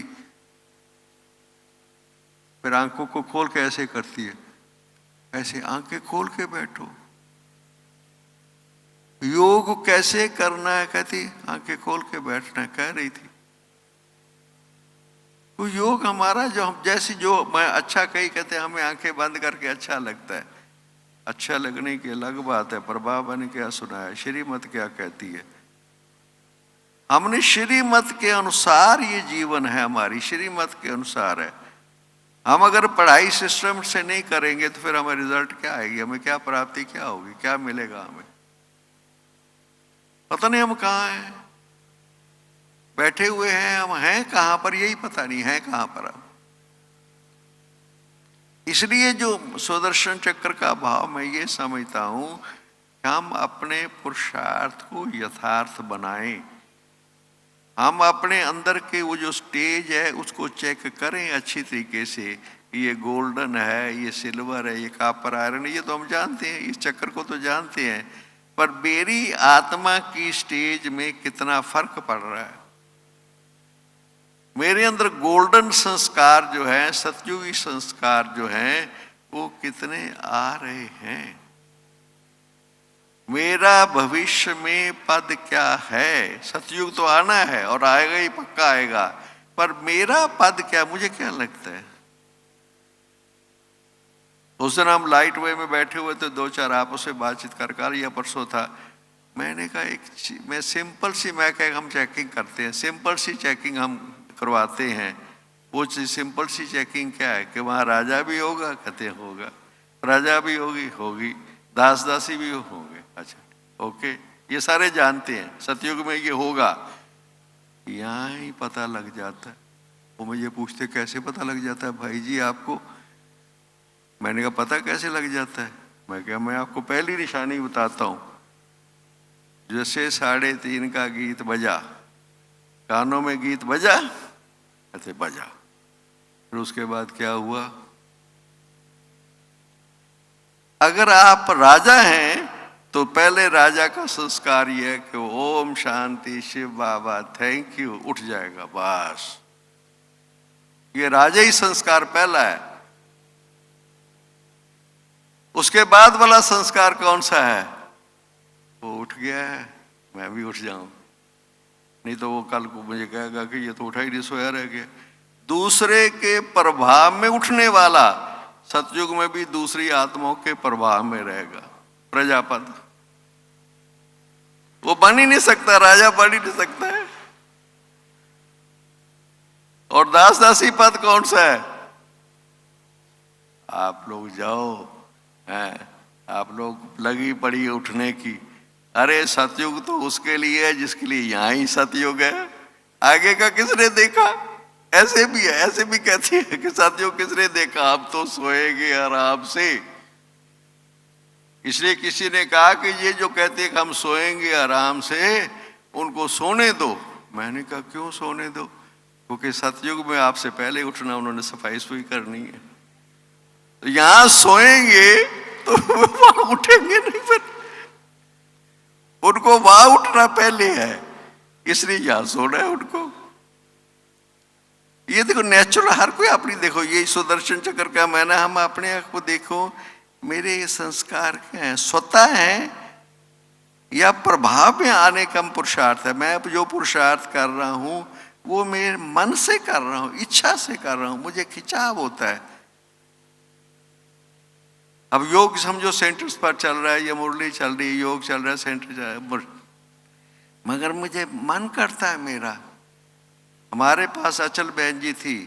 फिर आंखों को खोल के ऐसे करती है, ऐसे आंखें खोल के बैठो। योग कैसे करना है? कहती आंखें खोल के बैठना है, कह रही थी। तो योग हमारा जो हम जैसी जो मैं अच्छा कही कहते हमें आंखें बंद करके अच्छा लगता है, अच्छा लगने की अलग बात है, पर बाबा ने क्या सुनाया, श्रीमत क्या कहती है। हमने श्रीमत के अनुसार ये जीवन है, हमारी श्रीमत के अनुसार है। हम अगर पढ़ाई सिस्टम से नहीं करेंगे तो फिर हमें रिजल्ट क्या आएगी, हमें क्या प्राप्ति क्या होगी, क्या मिलेगा हमें, पता नहीं हम कहाँ हैं, बैठे हुए हैं, हम हैं कहाँ पर यही पता नहीं है कहाँ पर हम। इसलिए जो सुदर्शन चक्र का भाव मैं ये समझता हूं, हम अपने पुरुषार्थ को यथार्थ बनाएं, हम अपने अंदर के वो जो स्टेज है उसको चेक करें अच्छी तरीके से, ये गोल्डन है, ये सिल्वर है, ये कॉपर आयरन, ये तो हम जानते हैं, इस चक्र को तो जानते हैं, पर मेरी आत्मा की स्टेज में कितना फर्क पड़ रहा है। मेरे अंदर गोल्डन संस्कार जो है, सतयुगी संस्कार जो है, वो कितने आ रहे हैं। मेरा भविष्य में पद क्या है, सतयुग तो आना है और आएगा ही, पक्का आएगा, पर मेरा पद क्या, मुझे क्या लगता है। उस दिन हम लाइट वे में बैठे हुए थे, दो चार आपस में बातचीत कर, या परसों था, मैंने कहा एक मैं सिंपल सी, मैं कहा हम चेकिंग करते हैं, सिंपल सी चेकिंग हम करवाते हैं। वो सिंपल सी चेकिंग क्या है कि वहाँ राजा भी होगा, कहते होगा, राजा भी होगी, दास दासी भी होंगे, अच्छा ओके, ये सारे जानते हैं सतयुग में ये होगा। यहाँ ही पता लग जाता है। वो मुझे पूछते कैसे पता लग जाता है भाई जी आपको, मैंने कहा पता कैसे लग जाता है, मैं क्या, मैं आपको पहली निशानी बताता हूँ। जैसे 3:30 का गीत बजा, कानों में गीत बजा, ऐसे बजा, फिर उसके बाद क्या हुआ, अगर आप राजा हैं तो पहले राजा का संस्कार ये है कि ओम शांति शिव बाबा थैंक यू, उठ जाएगा, बस ये राजा ही संस्कार पहला है। उसके बाद वाला संस्कार कौन सा है, वो उठ गया है, मैं भी उठ जाऊं, नहीं तो वो कल को मुझे कहेगा कि ये तो उठा ही नहीं, सोया रह गया। दूसरे के प्रभाव में उठने वाला सतयुग में भी दूसरी आत्माओं के प्रभाव में रहेगा, प्रजापद वो बन ही नहीं सकता, राजा बन ही नहीं सकता है। और दास दासी पद कौन सा है, आप लोग जाओ हैं, आप लोग लगी पड़ी उठने की, अरे सतयुग तो उसके लिए है जिसके लिए यहाँ ही सतयुग है, आगे का किसने देखा। ऐसे भी है, ऐसे भी कहती है कि सतयुग किसने देखा, आप तो सोएंगे आराम से। इसलिए किसी ने कहा कि ये जो कहते हैं कि हम सोएंगे आराम से, उनको सोने दो। मैंने कहा क्यों सोने दो, क्योंकि सतयुग में आपसे पहले उठना, उन्होंने सफाई सुई करनी है, तो यहां सोएंगे तो वहां उठेंगे नहीं, फिर उनको वहां उठना पहले है, इसलिए यहां सोना है उनको। ये देखो नेचुरल, हर कोई अपनी, देखो ये सुदर्शन चक्र का मैंने, हम अपने आप को देखो, मेरे ये संस्कार क्या है, स्वतः है या प्रभाव में आने का पुरुषार्थ है। मैं जो पुरुषार्थ कर रहा हूं वो मेरे मन से कर रहा हूं, इच्छा से कर रहा हूं, मुझे खिंचाव होता है। अब योग समझो सेंटर्स पर चल रहा है, या मुरली चल रही है, योग चल रहा है, सेंटर चल रहा है, मगर मुझे मन करता है मेरा। हमारे पास अचल बहन जी थी,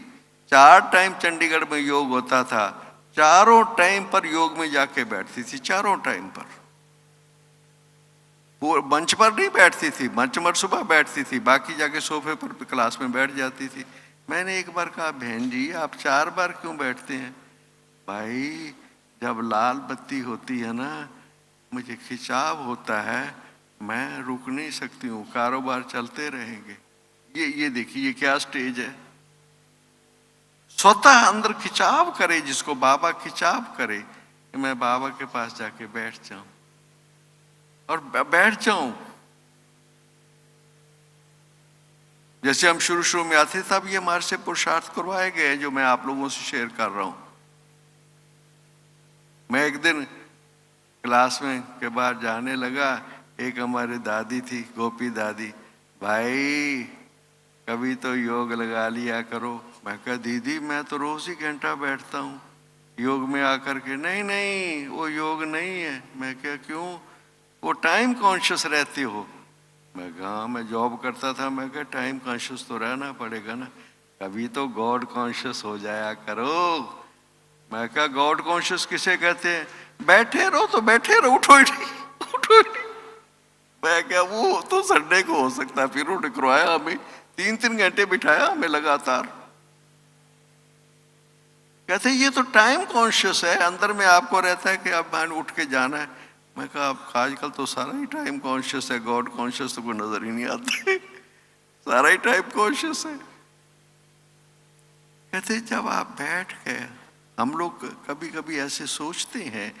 4 टाइम चंडीगढ़ में योग होता था, चारों टाइम पर योग में जाके बैठती थी, चारों टाइम पर। वो मंच पर नहीं बैठती थी, मंच पर सुबह बैठती थी, बाकी जाके सोफे पर क्लास में बैठ जाती थी। मैंने एक बार कहा बहन जी आप 4 बार क्यों बैठते हैं। भाई जब लाल बत्ती होती है ना, मुझे खिंचाव होता है, मैं रुक नहीं सकती हूँ, कारोबार चलते रहेंगे। ये देखिए ये क्या स्टेज है। स्वतः अंदर खिंचाव करे, जिसको बाबा खिंचाव करे कि मैं बाबा के पास जाके बैठ जाऊं और बैठ जाऊं। जैसे हम शुरू शुरू में आते तब ये हमारे से पुरुषार्थ करवाए गए जो मैं आप लोगों से शेयर कर रहा हूं। मैं एक दिन क्लास में के बाहर जाने लगा, एक हमारी दादी थी, गोपी दादी, भाई कभी तो योग लगा लिया करो। मैं कहा दीदी मैं तो रोज ही घंटा बैठता हूँ। योग में आकर के नहीं नहीं वो योग नहीं है। मैं क्या क्यों? वो टाइम कॉन्शियस रहते हो। मैं कहा मैं जॉब करता था। मैं क्या टाइम कॉन्शियस तो रहना पड़ेगा ना, कभी तो गॉड कॉन्शियस हो जाया करो। मैं क्या गॉड कॉन्शियस किसे कहते हैं? बैठे रहो तो बैठे रहो, उठो ही नहीं, उठो ही नहीं। मैं क्या वो तो संडे को हो सकता है, फिर उठ करवाया हमें, 3-3 घंटे बिठाया हमें लगातार। कहते ये तो टाइम कॉन्शियस है, अंदर में आपको रहता है कि आप मान उठ के जाना है। मैं कहा आप आजकल तो सारा ही टाइम कॉन्शियस है, गॉड कॉन्शियस तो कोई नजर ही नहीं आता है, सारा ही टाइम कॉन्शियस है। कहते जब आप बैठ गए, हम लोग कभी कभी ऐसे सोचते हैं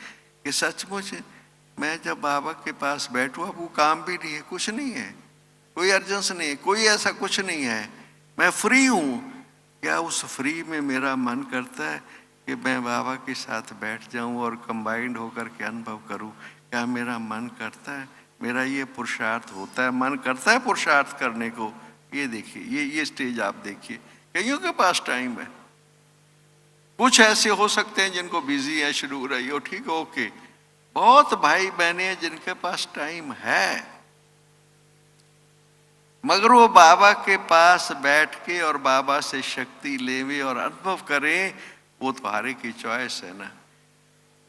कि सचमुच मैं जब बाबा के पास बैठूँ, अब वो काम भी नहीं है, कुछ नहीं है, कोई अर्जेंस नहीं है, कोई ऐसा कुछ नहीं है, मैं फ्री हूँ। क्या उस फ्री में मेरा मन करता है कि मैं बाबा के साथ बैठ जाऊं और कंबाइंड होकर के अनुभव करूं? क्या मेरा मन करता है? मेरा ये पुरुषार्थ होता है? मन करता है पुरुषार्थ करने को? ये देखिए, ये स्टेज आप देखिए, कईयों के पास टाइम है। कुछ ऐसे हो सकते हैं जिनको बिजी है, शुरू रही हो, ठीक है, ओके। बहुत भाई बहने हैं जिनके पास टाइम है, मगर वो बाबा के पास बैठ के और बाबा से शक्ति लेवे और अनुभव करें, वो तुम्हारे की चॉइस है ना।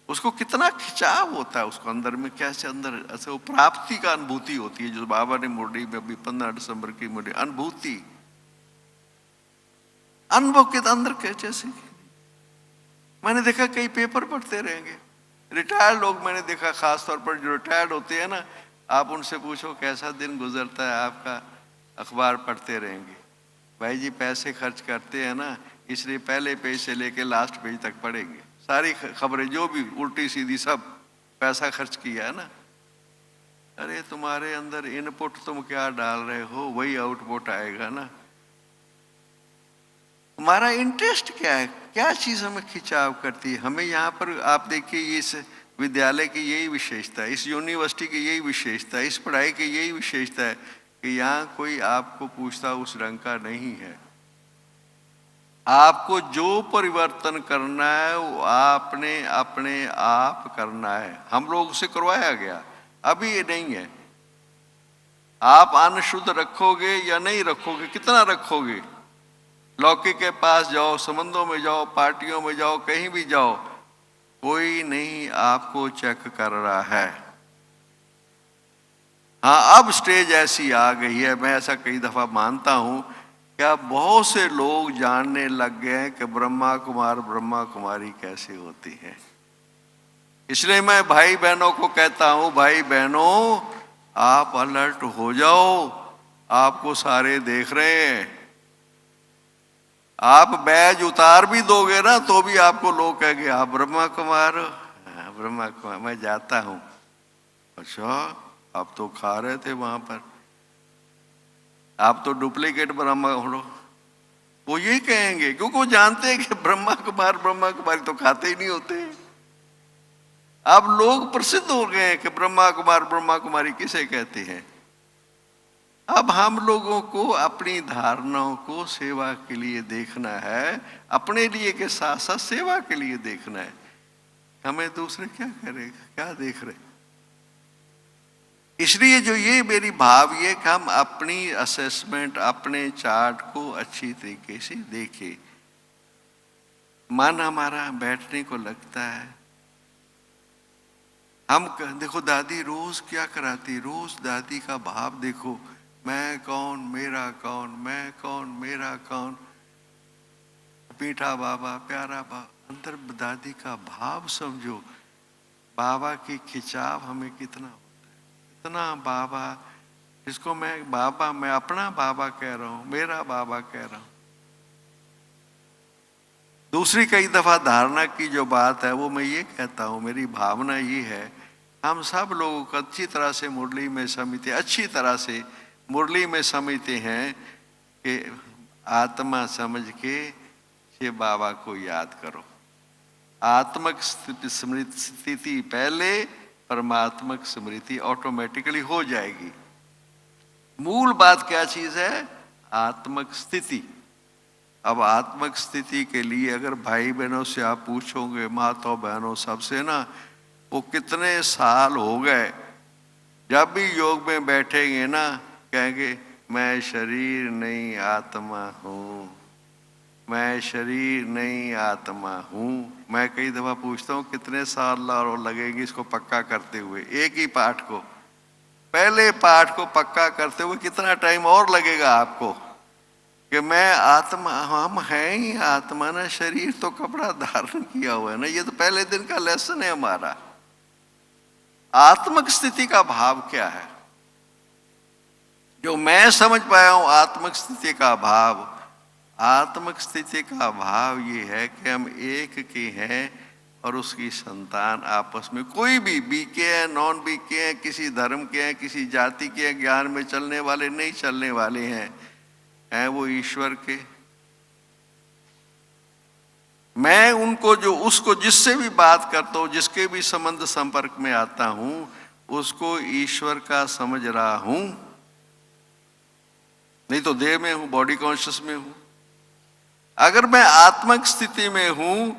उसको कितना खिंचाव होता है उसको अंदर में, कैसे अंदर ऐसे वो प्राप्ति का अनुभूति होती है, जो बाबा ने मुरली में अभी 15 दिसंबर की मुरली अनुभूति, अनुभव के अंदर कैसे से। मैंने देखा कई पेपर पढ़ते रहेंगे, रिटायर्ड लोग मैंने देखा, खासतौर पर जो रिटायर्ड होते हैं ना, आप उनसे पूछो कैसा दिन गुजरता है आपका, अखबार पढ़ते रहेंगे। भाई जी पैसे खर्च करते हैं ना, इसलिए पहले पेज से लेके लास्ट पेज तक पढ़ेंगे, सारी खबरें जो भी उल्टी सीधी सब पैसा खर्च किया है ना। अरे तुम्हारे अंदर इनपुट तुम क्या डाल रहे हो, वही आउटपुट आएगा ना। हमारा इंटरेस्ट क्या है, क्या चीज़ हमें खिंचाव करती है? हमें यहाँ पर आप देखिए, इस विद्यालय की यही विशेषता है, इस यूनिवर्सिटी की यही विशेषता है, इस पढ़ाई की यही विशेषता है कि यहाँ कोई आपको पूछता उस रंग का नहीं है। आपको जो परिवर्तन करना है वो आपने अपने आप करना है, हम लोग से करवाया गया, अभी ये नहीं है। आप अन्न शुद्ध रखोगे या नहीं रखोगे, कितना रखोगे? लौकिक के पास जाओ, संबंधों में जाओ, पार्टियों में जाओ, कहीं भी जाओ, कोई नहीं आपको चेक कर रहा है। हाँ, अब स्टेज ऐसी आ गई है, मैं ऐसा कई दफा मानता हूं, क्या बहुत से लोग जानने लग गए हैं कि ब्रह्मा कुमार ब्रह्मा कुमारी कैसे होती है। इसलिए मैं भाई बहनों को कहता हूं, भाई बहनों आप अलर्ट हो जाओ, आपको सारे देख रहे हैं। आप बैज उतार भी दोगे ना तो भी आपको लोग कहेंगे आप ब्रह्मा कुमार हो। ब्रह्मा कुमार, मैं जाता हूं। अच्छा, आप तो खा रहे थे वहां पर, आप तो डुप्लीकेट ब्रह्मा हो। वो ये कहेंगे क्योंकि वो जानते हैं कि ब्रह्मा कुमारी तो खाते ही नहीं होते। अब लोग प्रसिद्ध हो गए हैं कि ब्रह्मा कुमारी किसे कहते हैं। अब हम लोगों को अपनी धारणाओं को सेवा के लिए देखना है, अपने लिए के साथ साथ सेवा के लिए देखना है। हमें दूसरे क्या करेगा, क्या देख रहे। इसलिए जो ये मेरी भाव ये कि हम अपनी असेसमेंट, अपने चार्ट को अच्छी तरीके से देखें। मन हमारा बैठने को लगता है, हम देखो दादी रोज क्या कराती, रोज दादी का भाव देखो, मैं कौन मेरा कौन, मैं कौन मेरा कौन, मीठा बाबा प्यारा बाबा, अंदर दादी का भाव समझो। बाबा की खिंचाव हमें कितना होता है, इतना बाबा, जिसको मैं बाबा, मैं अपना बाबा कह रहा हूं, मेरा बाबा कह रहा हूं। दूसरी कई दफा धारणा की जो बात है वो मैं ये कहता हूं, मेरी भावना ये है, हम सब लोगों को अच्छी तरह से मुरली में समझते, अच्छी तरह से मुरली में समझते हैं कि आत्मा समझ के ये बाबा को याद करो। आत्मक स्मृति पहले, परमात्मक स्मृति ऑटोमेटिकली हो जाएगी। मूल बात क्या चीज है? आत्मक स्थिति। अब आत्मिक स्थिति के लिए अगर भाई बहनों से आप पूछोगे, माताओं बहनों सबसे ना, वो कितने साल हो गए, जब भी योग में बैठेंगे ना कहेंगे मैं शरीर नहीं आत्मा हूँ, मैं शरीर नहीं आत्मा हूँ। मैं कई दफ़ा पूछता हूँ कितने साल और लगेंगे इसको पक्का करते हुए, एक ही पाठ को, पहले पाठ को पक्का करते हुए कितना टाइम और लगेगा आपको कि मैं आत्मा, हम हैं ही आत्मा ना, शरीर तो कपड़ा धारण किया हुआ है ना। ये तो पहले दिन का लेसन है हमारा। आत्मिक स्थिति का भाव क्या है, जो मैं समझ पाया हूं आत्मिक स्थिति का भाव, आत्मिक स्थिति का भाव ये है कि हम एक के हैं और उसकी संतान आपस में, कोई भी बीके हैं, नॉन बीके हैं, किसी धर्म के हैं, किसी जाति के हैं, ज्ञान में चलने वाले नहीं चलने वाले हैं वो ईश्वर के। मैं उनको जो उसको जिससे भी बात करता हूं, जिसके भी संबंध संपर्क में आता हूं, उसको ईश्वर का समझ रहा हूं, नहीं तो देह में हूं, बॉडी कॉन्शियस में हूं। अगर मैं आत्मिक स्थिति में हूं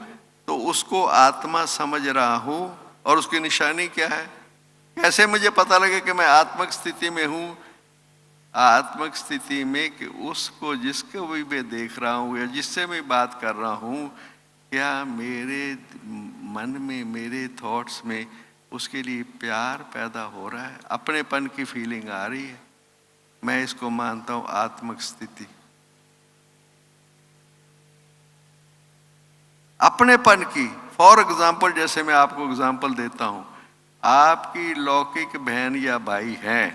तो उसको आत्मा समझ रहा हूं। और उसकी निशानी क्या है, कैसे मुझे पता लगे कि मैं आत्मिक स्थिति में हूं? आत्मिक स्थिति में कि उसको जिसको भी मैं देख रहा हूं या जिससे मैं बात कर रहा हूं, क्या मेरे मन में, मेरे थॉट्स में उसके लिए प्यार पैदा हो रहा है, अपनेपन की फीलिंग आ रही है। मैं इसको मानता हूं आत्मिक स्थिति। अपनेपन की, फॉर एग्जाम्पल, जैसे मैं आपको एग्जाम्पल देता हूं, आपकी लौकिक बहन या भाई हैं,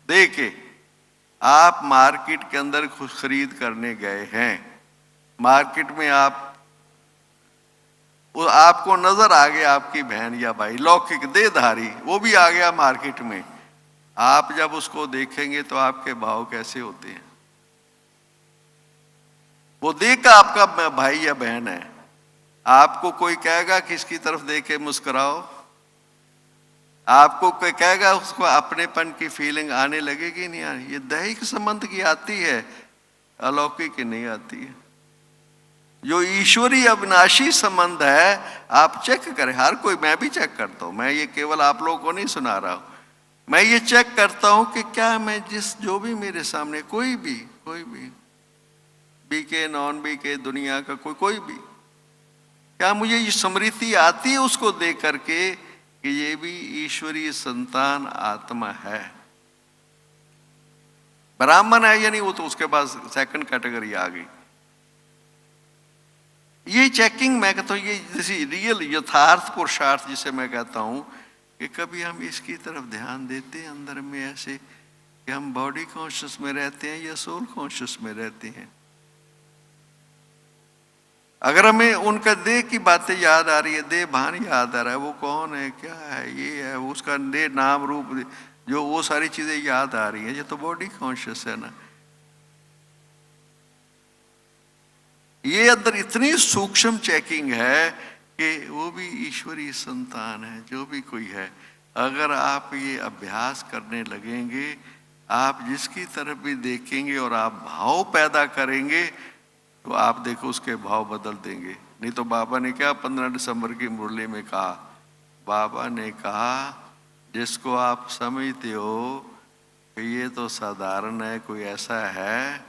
देखे आप मार्केट के अंदर कुछ खरीद करने गए हैं, मार्केट में आपको नजर आ गया आपकी बहन या भाई लौकिक देहधारी, वो भी आ गया मार्केट में। आप जब उसको देखेंगे तो आपके भाव कैसे होते हैं? वो देखा आपका भाई या बहन है, आपको कोई कहेगा कि इसकी तरफ देखे मुस्कुराओ? आपको कोई कहेगा उसको अपनेपन की फीलिंग आने लगेगी? नहीं आनी। ये दैहिक संबंध की आती है, अलौकिक की नहीं आती है। जो ईश्वरीय अविनाशी संबंध है, आप चेक करें, हर कोई, मैं भी चेक करता हूं, मैं ये केवल आप लोगों को नहीं सुना रहा हूं, मैं ये चेक करता हूं कि क्या मैं जो भी मेरे सामने कोई भी बीके नॉन बीके दुनिया का कोई भी, क्या मुझे ये स्मृति आती है उसको देख करके कि ये भी ईश्वरीय संतान आत्मा है? ब्राह्मण है या नहीं, वो तो उसके पास सेकंड कैटेगरी आ गई। ये चेकिंग मैं कहता हूँ, ये जैसे रियल यथार्थ पुरुषार्थ जिसे मैं कहता हूँ, कि कभी हम इसकी तरफ ध्यान देते हैं अंदर में ऐसे कि हम बॉडी कॉन्शियस में रहते हैं या सोल कॉन्शियस में रहते हैं। अगर हमें उनका देह की बातें याद आ रही है, देह भान याद आ रहा है, वो कौन है, क्या है, ये है, उसका देह नाम रूप, जो वो सारी चीजें याद आ रही है, ये तो बॉडी कॉन्शियस है ना। ये अंदर इतनी सूक्ष्म चेकिंग है कि वो भी ईश्वरीय संतान है, जो भी कोई है। अगर आप ये अभ्यास करने लगेंगे, आप जिसकी तरफ भी देखेंगे और आप भाव पैदा करेंगे, तो आप देखो उसके भाव बदल देंगे। नहीं तो बाबा ने क्या 15 दिसंबर की मुरली में कहा, बाबा ने कहा जिसको आप समझते हो कि ये तो साधारण है, कोई ऐसा है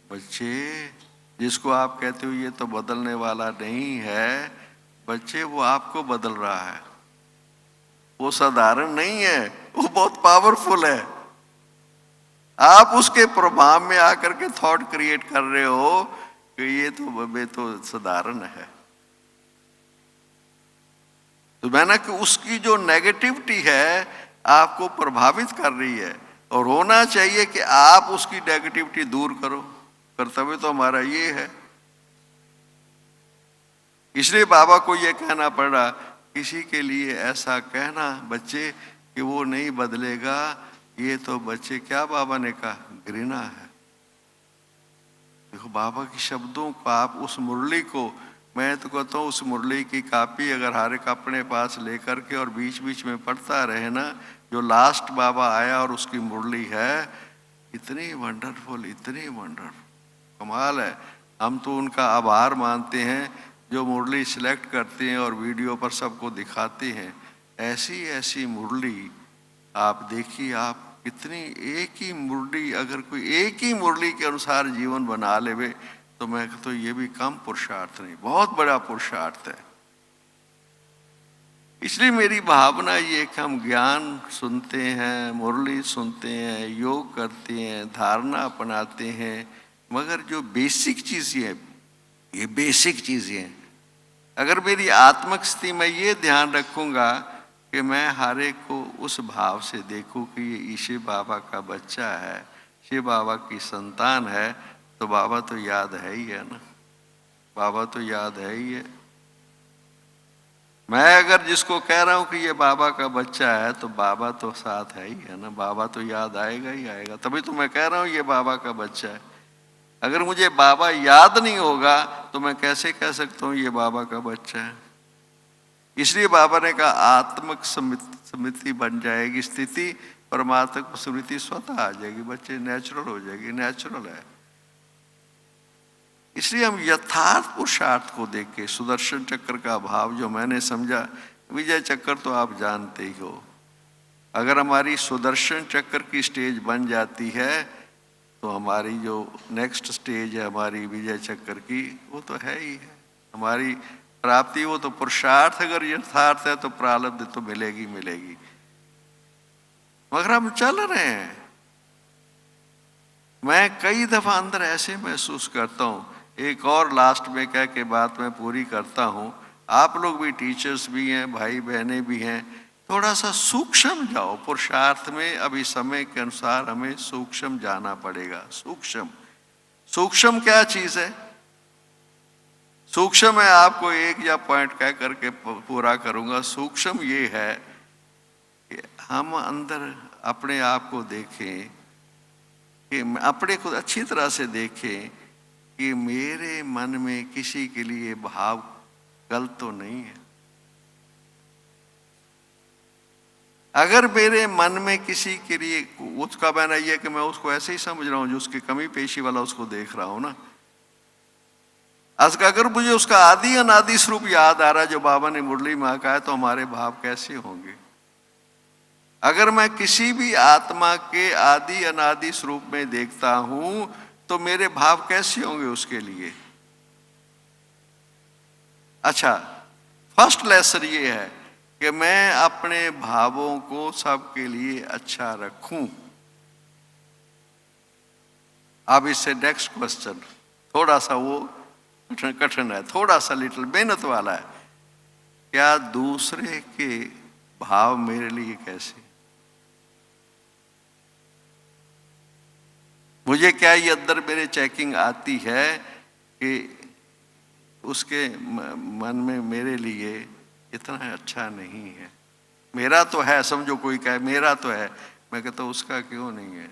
बच्चे, जिसको आप कहते हो ये तो बदलने वाला नहीं है बच्चे, वो आपको बदल रहा है। वो साधारण नहीं है, वो बहुत पावरफुल है। आप उसके प्रभाव में आकर के थॉट क्रिएट कर रहे हो कि ये तो साधारण है। तो मैंने कि उसकी जो नेगेटिविटी है आपको प्रभावित कर रही है, और होना चाहिए कि आप उसकी नेगेटिविटी दूर करो। कर्तव्य तो हमारा ये है। इसलिए बाबा को ये कहना पड़ा, किसी के लिए ऐसा कहना बच्चे कि वो नहीं बदलेगा, ये तो बच्चे, क्या बाबा ने कहा, घृणा है। देखो बाबा के शब्दों को, आप उस मुरली को, मैं तो कहता हूँ उस मुरली की कॉपी अगर हर एक अपने पास लेकर के और बीच बीच में पढ़ता रहे ना, जो लास्ट बाबा आया और उसकी मुरली है, इतनी वंडरफुल, इतनी वंडरफुल, कमाल है। हम तो उनका आभार मानते हैं जो मुरली सिलेक्ट करते हैं और वीडियो पर सबको दिखाते हैं। ऐसी ऐसी मुरली आप देखिए, आप कितनी, एक ही मुरली, अगर कोई एक ही मुरली के अनुसार जीवन बना लेवे तो मैं कहता हूँ ये भी कम पुरुषार्थ नहीं, बहुत बड़ा पुरुषार्थ है। इसलिए मेरी भावना ये कि हम ज्ञान सुनते हैं, मुरली सुनते हैं, योग करते हैं, धारणा अपनाते हैं, मगर जो बेसिक चीज़ें हैं, ये बेसिक चीज़ें हैं, अगर मेरी आत्मिक स्थिति में ये ध्यान रखूँगा कि मैं हर एक को उस भाव से देखूं कि ये शिव बाबा का बच्चा है, शिव बाबा की संतान है, तो बाबा तो याद है ही है ना, बाबा तो याद है ही है। मैं अगर जिसको कह रहा हूं कि ये बाबा का बच्चा है तो बाबा तो साथ है ही है ना, बाबा तो याद आएगा ही आएगा, तभी तो मैं कह रहा हूं ये बाबा का बच्चा है। अगर मुझे बाबा याद नहीं होगा तो मैं कैसे कह सकता हूं ये बाबा का बच्चा है। इसलिए बाबा ने कहा आत्मिक स्मृति बन जाएगी, स्थिति परमात्मक स्मृति स्वतः आ जाएगी, बच्चे नेचुरल हो जाएगी, नेचुरल है। इसलिए हम यथार्थ पुरुषार्थ को देख के, सुदर्शन चक्र का भाव जो मैंने समझा, विजय चक्र तो आप जानते ही हो, अगर हमारी सुदर्शन चक्र की स्टेज बन जाती है तो हमारी जो नेक्स्ट स्टेज है हमारी विजय चक्र की, वो तो है ही है हमारी प्राप्ति। वो तो पुरुषार्थ अगर यथार्थ है तो प्रारब्ध तो मिलेगी मिलेगी, मगर हम चल रहे हैं। मैं कई दफा अंदर ऐसे महसूस करता हूं, एक और लास्ट में कह के बात मैं पूरी करता हूं, आप लोग भी टीचर्स भी हैं, भाई बहनें भी हैं, थोड़ा सा सूक्ष्म जाओ पुरुषार्थ में। अभी समय के अनुसार हमें सूक्ष्म जाना पड़ेगा। सूक्ष्म, सूक्ष्म क्या चीज है? सूक्ष्म है, आपको एक या पॉइंट कह करके पूरा करूंगा। सूक्ष्म ये है कि हम अंदर अपने आप को देखें, कि अपने को अच्छी तरह से देखें कि मेरे मन में किसी के लिए भाव गलत तो नहीं है। अगर मेरे मन में किसी के लिए, उसका कहना यह कि मैं उसको ऐसे ही समझ रहा हूं जो उसकी कमी पेशी वाला उसको देख रहा हूं ना, अगर मुझे उसका आदि अनादि स्वरूप याद आ रहा है जो बाबा ने मुरली में कहा है, तो हमारे भाव कैसे होंगे? अगर मैं किसी भी आत्मा के आदि अनादि स्वरूप में देखता हूं तो मेरे भाव कैसे होंगे उसके लिए? अच्छा, फर्स्ट लेसन ये है कि मैं अपने भावों को सबके लिए अच्छा रखूं। अब इससे नेक्स्ट क्वेश्चन थोड़ा सा वो कठिन है, थोड़ा सा लिटिल मेहनत वाला है। क्या दूसरे के भाव मेरे लिए कैसे? मुझे क्या ये अंदर मेरे चेकिंग आती है कि उसके मन में मेरे लिए इतना अच्छा नहीं है? मेरा तो है, समझो कोई कहे मेरा तो है, मैं कहता हूं उसका क्यों नहीं है?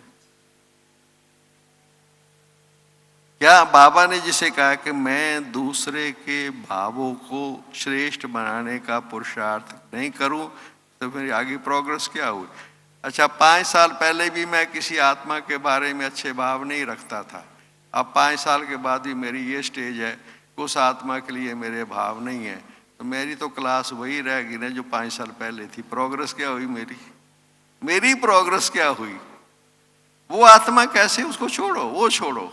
क्या बाबा ने जिसे कहा कि मैं दूसरे के भावों को श्रेष्ठ बनाने का पुरुषार्थ नहीं करूं तो फिर आगे प्रोग्रेस क्या हुई? अच्छा, 5 साल पहले भी मैं किसी आत्मा के बारे में अच्छे भाव नहीं रखता था, अब 5 साल के बाद भी मेरी ये स्टेज है, उस आत्मा के लिए मेरे भाव नहीं है, तो मेरी तो क्लास वही रहेगी ना जो 5 साल पहले थी। प्रोग्रेस क्या हुई मेरी प्रोग्रेस क्या हुई? वो आत्मा कैसे, उसको छोड़ो, वो छोड़ो।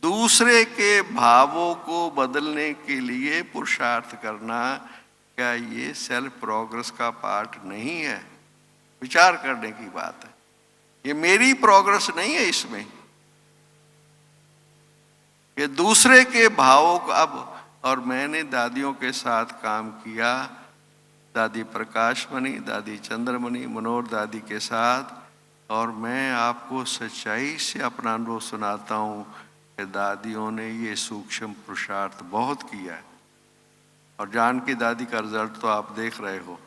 दूसरे के भावों को बदलने के लिए पुरुषार्थ करना, क्या ये सेल्फ प्रोग्रेस का पार्ट नहीं है? विचार करने की बात है। ये मेरी प्रोग्रेस नहीं है इसमें, ये दूसरे के भावों को। अब और मैंने दादियों के साथ काम किया, दादी प्रकाशमणि, दादी चंद्रमणि, मनोहर दादी के साथ, और मैं आपको सच्चाई से अपना अनुभव सुनाता हूँ कि दादियों ने ये सूक्ष्म पुरुषार्थ बहुत किया है। और जानकी दादी का रिजल्ट तो आप देख रहे हो,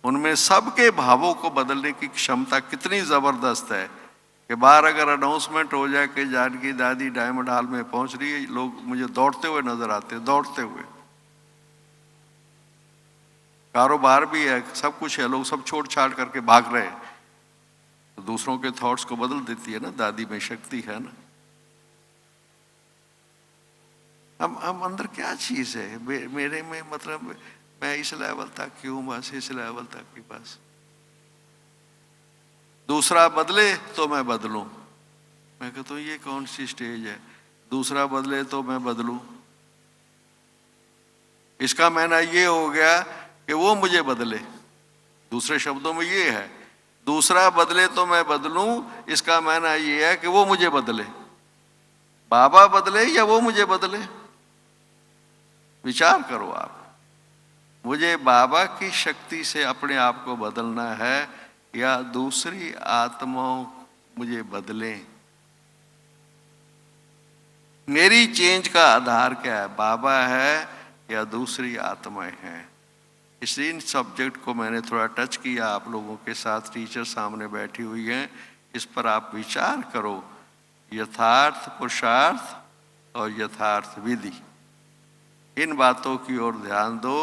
उनमें सबके भावों को बदलने की क्षमता कितनी जबरदस्त है कि बाहर अगर अनाउंसमेंट हो जाए कि जानकी दादी डायमंड हॉल में पहुंच रही है, लोग मुझे दौड़ते हुए नजर आते हैं, दौड़ते हुए। कारोबार भी है, सब कुछ है, लोग सब छोड़ छाड़ करके भाग रहे हैं, तो दूसरों के थॉट्स को बदल देती है ना, दादी में शक्ति है ना। हम अंदर क्या चीज़ है मेरे में, मतलब मैं इस लेवल तक क्यों, बस इस लेवल तक ही बस। दूसरा बदले तो मैं बदलूं। मैं कहता हूँ ये कौन सी स्टेज है, दूसरा बदले तो मैं बदलूं। इसका मायना ये हो गया कि वो मुझे बदले। दूसरे शब्दों में ये है, दूसरा बदले तो मैं बदलूं, इसका मायना ये है कि वो मुझे बदले। बाबा बदले या वो मुझे बदले, विचार करो आप। मुझे बाबा की शक्ति से अपने आप को बदलना है या दूसरी आत्माओं मुझे बदलें। मेरी चेंज का आधार क्या है, बाबा है या दूसरी आत्माएं हैं। इसलिए इन सब्जेक्ट को मैंने थोड़ा टच किया आप लोगों के साथ, टीचर सामने बैठी हुई हैं, इस पर आप विचार करो। यथार्थ पुरुषार्थ और यथार्थ विधि, इन बातों की ओर ध्यान दो।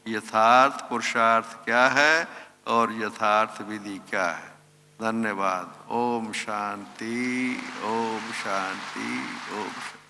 यथार्थ पुरुषार्थ क्या है और यथार्थ विधि क्या है। धन्यवाद। ओम शांति, ओम शांति, ओम शांति।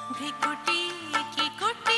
भ्रिकुटी की कुटी